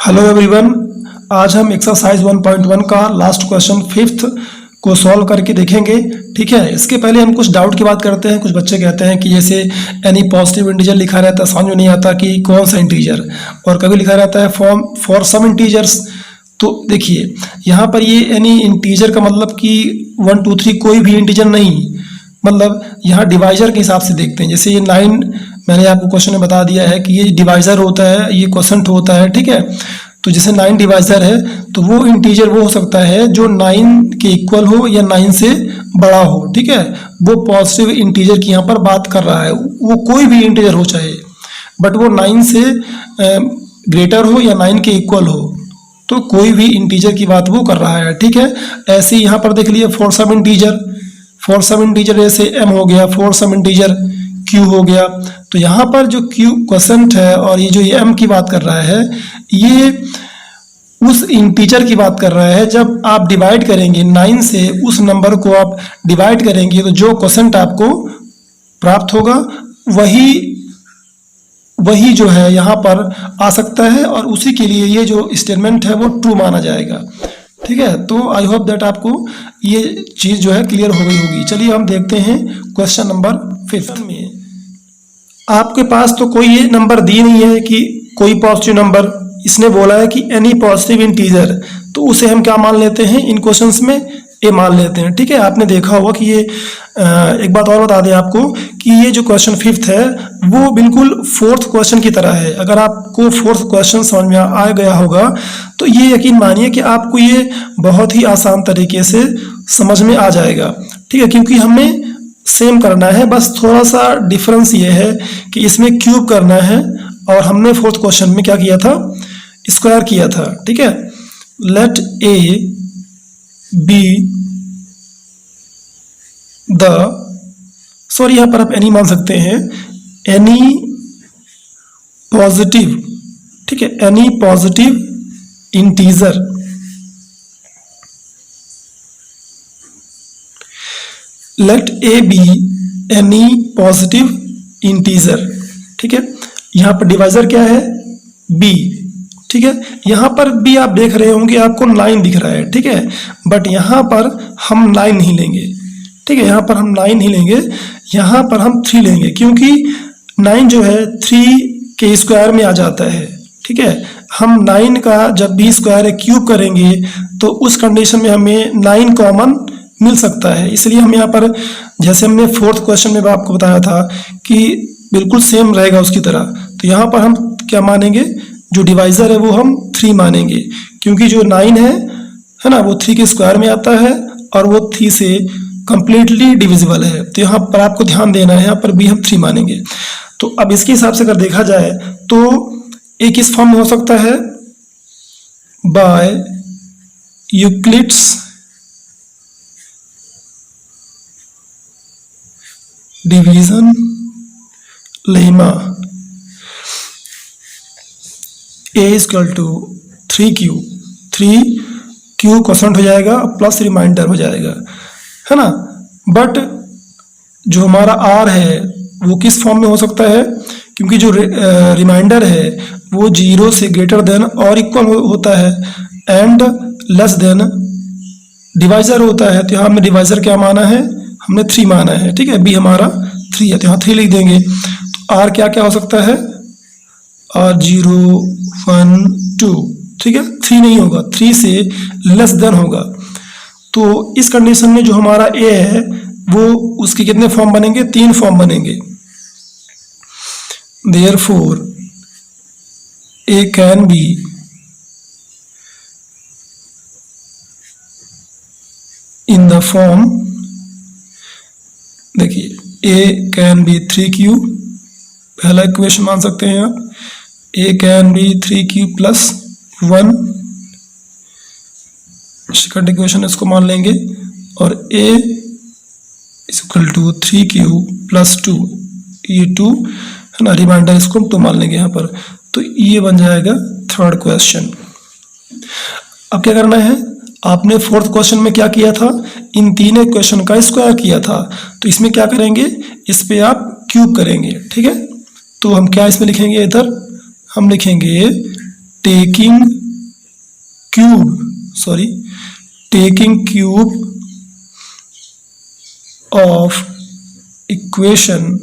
Hello everyone, आज हम exercise 1.1 का लास्ट क्वेश्चन फिफ्थ को सॉल्व करके देखेंगे। ठीक है, इसके पहले हम कुछ डाउट की बात करते हैं। कुछ बच्चे कहते हैं कि जैसे एनी पॉजिटिव इंटीजर लिखा रहता है, समझ में नहीं आता कि कौन सा इंटीजर, और कभी लिखा रहता है फॉर सम इंटीजर्स। तो देखिए यहाँ पर ये एनी इंटीजर का मतलब कि 1 2 3 कोई भी इंटीजर नहीं, मतलब यहाँ डिवाइजर के हिसाब से देखते हैं। जैसे ये 9 मैंने आपको क्वेश्चन में बता दिया है कि ये डिवाइजर होता है, ये क्वोशंट होता है। ठीक है, तो जैसे 9 डिवाइजर है तो वो इंटीजर वो हो सकता है जो 9 के इक्वल हो या 9 से बड़ा हो। ठीक है, वो पॉजिटिव इंटीजर की यहाँ पर बात कर रहा है। वो कोई भी इंटीजर हो चाहे, बट वो 9 से ग्रेटर हो या 9 के इक्वल हो, तो कोई भी इंटीजर की बात वो कर रहा है। ठीक है, ऐसे ही यहाँ पर देख लिए फॉर सम इंटीजर जैसे m हो गया, फॉर सम इंटीजर q हो गया। तो यहाँ पर जो q क्वोशंट है और ये जो m की बात कर रहा है, ये उस इंटीजर की बात कर रहा है। जब आप डिवाइड करेंगे 9 से, उस नंबर को आप डिवाइड करेंगे तो जो क्वोशंट आपको प्राप्त होगा वही जो है यहाँ पर आ सकता है, और उसी के लिए ये जो स्टेटमेंट है वो ट्रू माना जाएगा। ठीक है, तो आई होप दैट आपको ये चीज़ जो है क्लियर हो गई होगी। चलिए हम देखते हैं क्वेश्चन नंबर 5 में। आपके पास तो कोई ये नंबर दी नहीं है कि कोई पॉजिटिव नंबर, इसने बोला है कि एनी पॉजिटिव इंटीजर, तो उसे हम क्या मान लेते हैं इन क्वेश्चंस में, ए मान लेते हैं। ठीक है, आपने देखा होगा कि ये एक बात और बता दें आपको कि ये जो क्वेश्चन 5 है वो बिल्कुल 4th क्वेश्चन की तरह है। अगर आपको 4th क्वेश्चन समझ में आ गया होगा तो ये यकीन मानिए कि आपको ये बहुत ही आसान तरीके से समझ में आ जाएगा। ठीक है, क्योंकि हमें सेम करना है, बस थोड़ा सा डिफरेंस ये है कि इसमें क्यूब करना है और हमने 4th क्वेश्चन में क्या किया था, स्क्वायर किया था। ठीक है, let A B the, sorry यहाँ पर आप एनी मान सकते हैं, एनी पॉजिटिव, ठीक है, any positive integer, let A B any positive integer. ठीक है, यहाँ पर डिवाइजर क्या है, बी। ठीक है, यहाँ पर भी आप देख रहे होंगे आपको 9 दिख रहा है। ठीक है, बट यहाँ पर हम 9 नहीं लेंगे। ठीक है, यहाँ पर हम 9 नहीं लेंगे, यहाँ पर हम 3 लेंगे, क्योंकि 9 जो है 3 के स्क्वायर में आ जाता है। ठीक है, हम 9 का जब भी स्क्वायर क्यूब करेंगे तो उस कंडीशन में हमें 9 कॉमन मिल सकता है। इसलिए हम यहाँ पर, जैसे हमने 4th क्वेश्चन में आपको बताया था कि बिल्कुल सेम रहेगा उसकी तरह, तो यहाँ पर हम क्या मानेंगे, जो डिवाइजर है वो हम 3 मानेंगे, क्योंकि जो 9 है ना, वो 3 के स्क्वायर में आता है और वो 3 से कंप्लीटली डिविजिबल है। तो यहाँ पर आपको ध्यान देना है, यहाँ पर भी हम 3 मानेंगे। तो अब इसके हिसाब से अगर देखा जाए तो एक इस फॉर्म में हो सकता है, by Euclid's division lemma, A equal to 3q, 3q quotient हो जाएगा प्लस रिमाइंडर हो जाएगा, है ना। बट जो हमारा r है वो किस फॉर्म में हो सकता है, क्योंकि जो रिमाइंडर है वो 0 से ग्रेटर देन और इक्वल होता है एंड लेस देन डिवाइजर होता है। तो यहाँ हमने डिवाइजर क्या माना है, हमने 3 माना है। ठीक है, बी हमारा 3 है, तो यहाँ 3 लिख देंगे। तो r क्या क्या हो सकता है, r0 1 2। ठीक है, 3 नहीं होगा, 3 से लेस देन होगा। तो इस कंडीशन में जो हमारा a है वो उसके कितने फॉर्म बनेंगे, 3 फॉर्म बनेंगे। Therefore a can be in the form, देखिए a can be 3q, पहला इक्वेशन मान सकते हैं आप, a can be 3q plus 1, second equation इसको मान लेंगे, और a is equal to 3q plus 2, ये 2 है ना, रिमाइंडर इसको हम 2 मान लेंगे यहाँ पर। तो ये बन जाएगा 3rd क्वेश्चन। अब क्या करना है, आपने 4th क्वेश्चन में क्या किया था, इन 3 इक्वेशन का स्क्वायर किया था, तो इसमें क्या करेंगे, इस पे आप क्यूब करेंगे। ठीक है, तो हम क्या इसमें लिखेंगे, इधर हम लिखेंगे taking cube of equation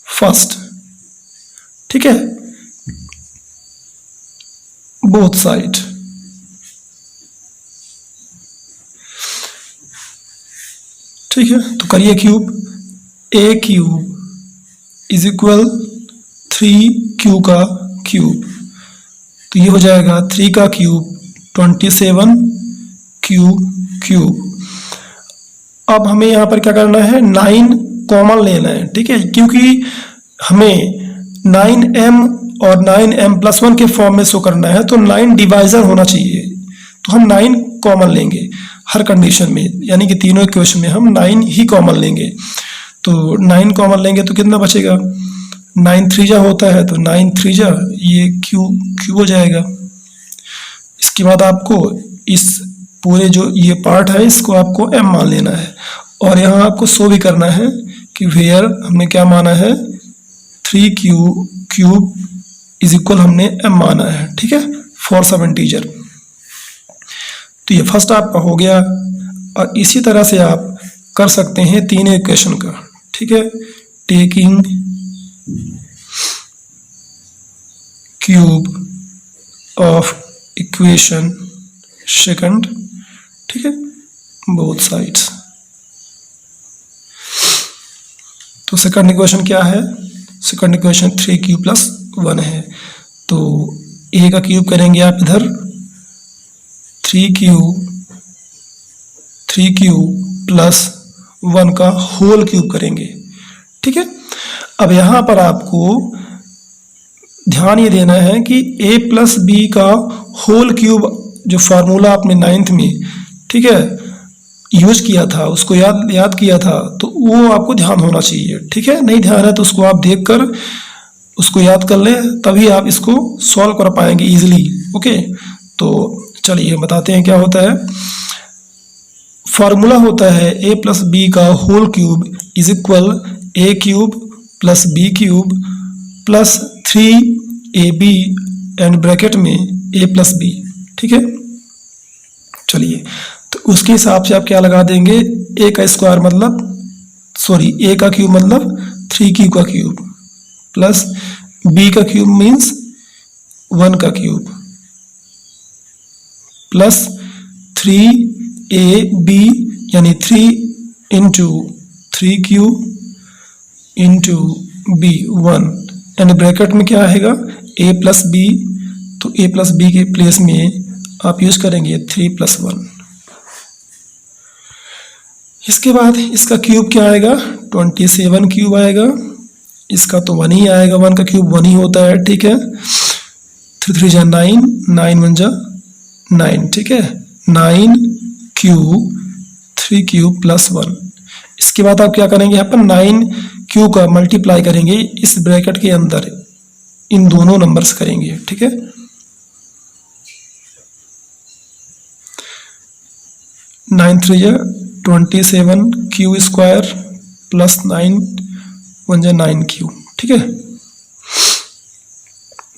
first, ठीक है, both side। ठीक है, तो करिए cube. A cube is equal 3q का क्यूब, तो ये हो जाएगा 3 का क्यूब 27q क्यूब। अब हमें यहाँ पर क्या करना है, 9 कॉमन लेना है, ठीक है, क्योंकि हमें 9m और 9m+1 के फॉर्म में शो करना है, तो 9 डिवाइजर होना चाहिए, तो हम 9 कॉमन लेंगे हर कंडीशन में, यानी कि तीनों इक्वेशन में हम 9 ही कॉमन लेंगे। तो 9 कॉमन लेंगे तो कितना बचेगा, 9 3 होता है, तो 9 3 ये क्यू हो जाएगा। इसके बाद आपको इस पूरे जो ये पार्ट है इसको आपको m मान लेना है, और यहाँ आपको शो भी करना है कि वेयर हमने क्या माना है, 3q क्यूब इज इक्वल हमने m माना है, ठीक है, फॉर सब इंटीजर। तो ये फर्स्ट आपका हो गया, और इसी तरह से आप कर सकते हैं तीनों इक्वेशन का, ठीक है, taking cube of equation second, ठीक है, बोथ साइड्स। तो सेकंड इक्वेशन क्या है, सेकंड इक्वेशन 3q + 1 है, तो a का क्यूब करेंगे आप इधर 3q + 1 का होल क्यूब करेंगे, ठीक है। अब यहाँ पर आपको ध्यान ये देना है कि a + b का होल क्यूब जो फार्मूला आपने 9th में, ठीक है, यूज किया था, उसको याद किया था, तो वो आपको ध्यान होना चाहिए, ठीक है। नहीं ध्यान है तो उसको आप देखकर उसको याद कर लें, तभी आप इसको सॉल्व कर पाएंगे इजीली, ओके। तो चलिए बताते हैं क्या होता है। फार्मूला होता है a + b का whole cube is equal a cube + b cube + 3ab and bracket में a + b, ठीक है। चलिए, तो उसके हिसाब से आप क्या लगा देंगे, a का स्क्वायर मतलब a का क्यूब मतलब 3q का क्यूब प्लस b का क्यूब मीन्स 1 का क्यूब प्लस 3ab यानी 3 into 3q into b 1 and bracket में क्या आएगा a + b, तो a + b के प्लेस में आप यूज करेंगे 3 + 1। इसके बाद इसका क्यूब क्या आएगा, 27 क्यूब आएगा, इसका तो 1 ही आएगा, 1 का क्यूब 1 ही होता है, ठीक है। 3 3 जा 9, 9 1 जा 9, ठीक है, 9q 3q + 1। इसके बाद आप क्या करेंगे, यहाँ पर 9q का मल्टीप्लाई करेंगे इस ब्रैकेट के अंदर, इन दोनों नंबर्स करेंगे, ठीक है। 9 3 जा 27q स्क्वायर प्लस 9 1 जा 9q, ठीक है।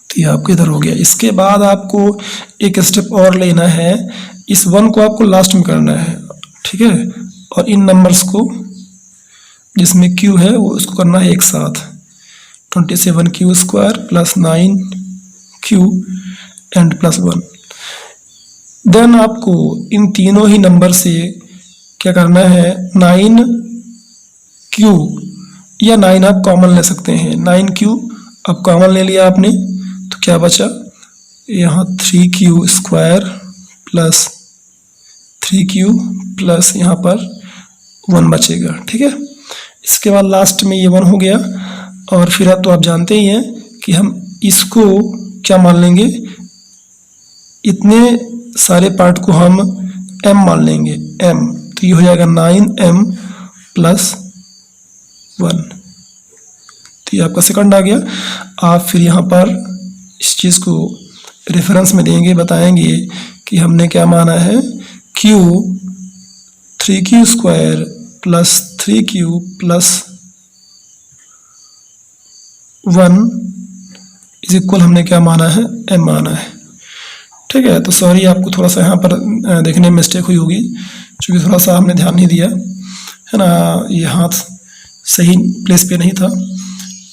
तो ये आपके इधर हो गया। इसके बाद आपको एक स्टेप और लेना है, इस 1 को आपको लास्ट में करना है, ठीक है, और इन नंबर्स को जिसमें q है वो उसको करना है एक साथ, 27q square plus 9q and plus 1। Then आपको इन तीनों ही नंबर से क्या करना है, 9q या 9 आप कॉमन ले सकते हैं, 9q अब कॉमन ले लिया आपने, तो क्या बचा, यहाँ 3q square plus 3q plus यहाँ पर 1 बचेगा, ठीक है। इसके बाद लास्ट में ये 1 हो गया, और फिर अब तो आप जानते ही हैं कि हम इसको क्या मान लेंगे, इतने सारे पार्ट को हम m मान लेंगे, m, तो ये हो जाएगा 9m + 1, तो ये आपका सेकंड आ गया। आप फिर यहाँ पर इस चीज़ को रेफरेंस में देंगे, बताएंगे कि हमने क्या माना है, q 3q square plus 3q plus 1 is equal हमने क्या माना है, m माना है। ठीक है, तो सॉरी आपको थोड़ा सा यहाँ पर देखने में मिस्टेक हुई होगी, क्योंकि थोड़ा सा हमने ध्यान नहीं दिया है ना, ये हाथ सही प्लेस पे नहीं था।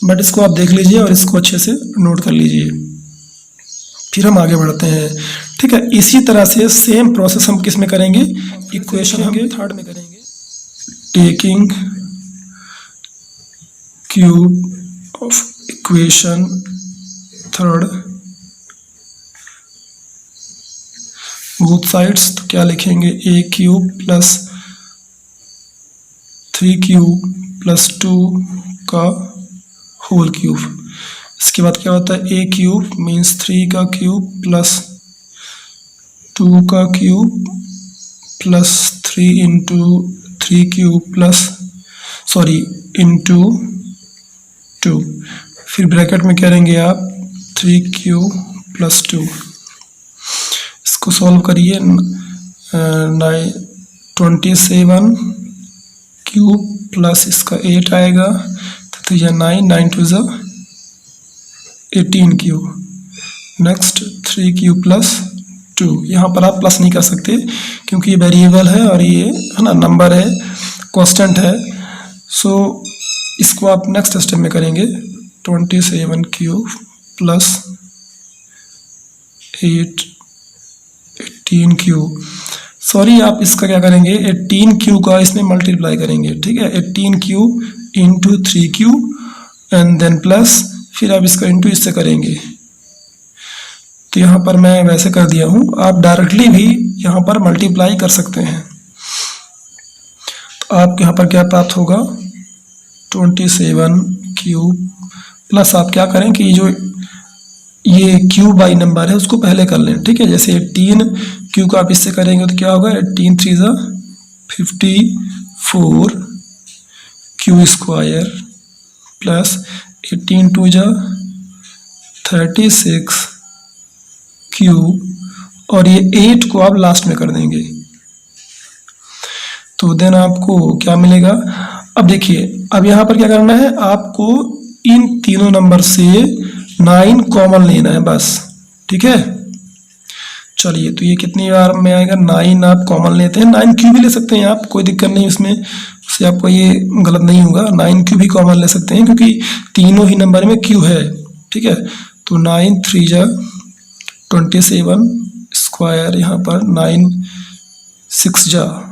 बट इसको आप देख लीजिए और इसको अच्छे से नोट कर लीजिए, फिर हम आगे बढ़ते हैं। ठीक है, इसी तरह से सेम प्रोसेस हम किस में करेंगे, इक्वेशन हम थर्ड में करेंगे। Taking cube of equation third both sides, तो क्या लिखेंगे, ए क्यूब प्लस 3 प्लस 2 का होल क्यूब। इसके बाद क्या होता है, ए क्यूब मीन्स 3 का क्यूब प्लस 2 का cube plus 3 into 3 cube plus into 2, फिर ब्रैकेट में करेंगे आप 3 क्यूब प्लस 2। इसको सॉल्व करिए, 27 क्यूब प्लस इसका 8 आएगा, तो यह 9 2 18 क्यूब। नेक्स्ट 3 क्यूब प्लस 2, यहाँ पर आप प्लस नहीं कर सकते क्योंकि ये वेरिएबल है और ये है ना नंबर है, कांस्टेंट है। सो इसको आप नेक्स्ट स्टेप में करेंगे, 27 क्यूब प्लस 18 क्यूब। सॉरी, आप इसका क्या करेंगे, 18 क्यूब का इसमें मल्टीप्लाई करेंगे। ठीक है, 18 cube into 3 cube and then plus, फिर आप इसका इंटू इससे करेंगे। तो यहाँ पर मैं वैसे कर दिया हूँ, आप डायरेक्टली भी यहाँ पर मल्टीप्लाई कर सकते हैं। तो आपके यहाँ पर क्या प्राप्त होगा, 27 क्यूब प्लस आप क्या करें कि ये क्यूब बाई नंबर है उसको पहले कर लें। ठीक है, जैसे 18 क्यूब का आप इससे करेंगे तो क्या होगा, 18 3 54 क्यू स्क्वायर प्लस 18 2 36 क्यूब, और ये 8 को आप लास्ट में कर देंगे तो देन आपको क्या मिलेगा। अब देखिए, अब यहाँ पर क्या करना है, आपको इन तीनों नंबर से 9 कॉमन लेना है बस। ठीक है, चलिए, तो ये कितनी बार में आएगा, 9 आप कॉमन लेते हैं, 9 क्यूब भी ले सकते हैं आप, कोई दिक्कत नहीं उसमें, उससे आपको ये गलत नहीं होगा। 9 क्यूब भी कॉमन ले सकते हैं क्योंकि तीनों ही नंबर में क्यू है। ठीक है, तो 9 3 27 स्क्वायर, यहाँ पर 9 6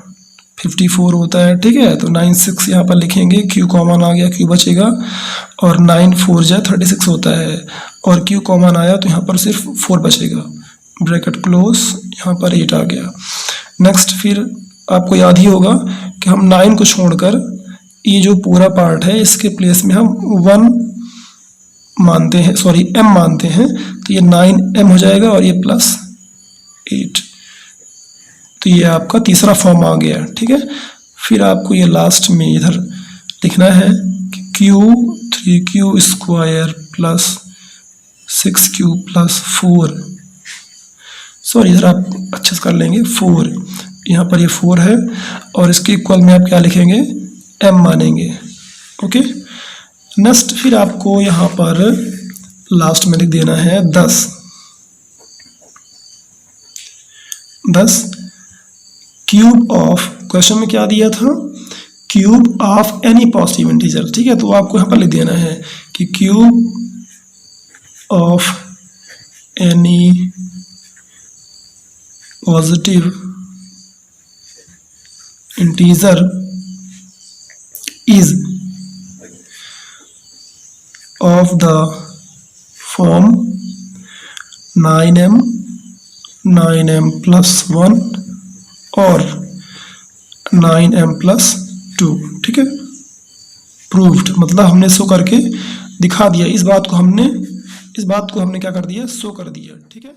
54 होता है। ठीक है, तो 9 6 यहाँ पर लिखेंगे, क्यू कॉमन आ गया, क्यू बचेगा, और 9 4 36 होता है, और क्यू कॉमन आया तो यहाँ पर सिर्फ 4 बचेगा, ब्रैकेट क्लोज, यहाँ पर 8 आ गया। नेक्स्ट, फिर आपको याद ही होगा कि हम 9 को छोड़कर ये जो पूरा पार्ट है इसके प्लेस में हम 1 मानते हैं, m मानते हैं, तो ये 9m हो जाएगा और ये प्लस 8, तो ये आपका तीसरा फॉर्म आ गया। ठीक है, फिर आपको ये लास्ट में इधर लिखना है कि Q 3q square plus 6q plus 4, इधर आप अच्छे से कर लेंगे 4, यहाँ पर ये 4 है और इसके इक्वल में आप क्या लिखेंगे, m मानेंगे। ओके, नेक्स्ट फिर आपको यहाँ पर लास्ट में लिख देना है 10 क्यूब ऑफ, क्वेश्चन में क्या दिया था, cube of any positive integer. ठीक है, तो आपको यहाँ पर लिख देना है कि cube of any positive integer is of the form 9m plus 1 और 9m plus 2। ठीक है, प्रूव्ड, मतलब हमने शो करके दिखा दिया, इस बात को हमने क्या कर दिया, शो कर दिया। ठीक है।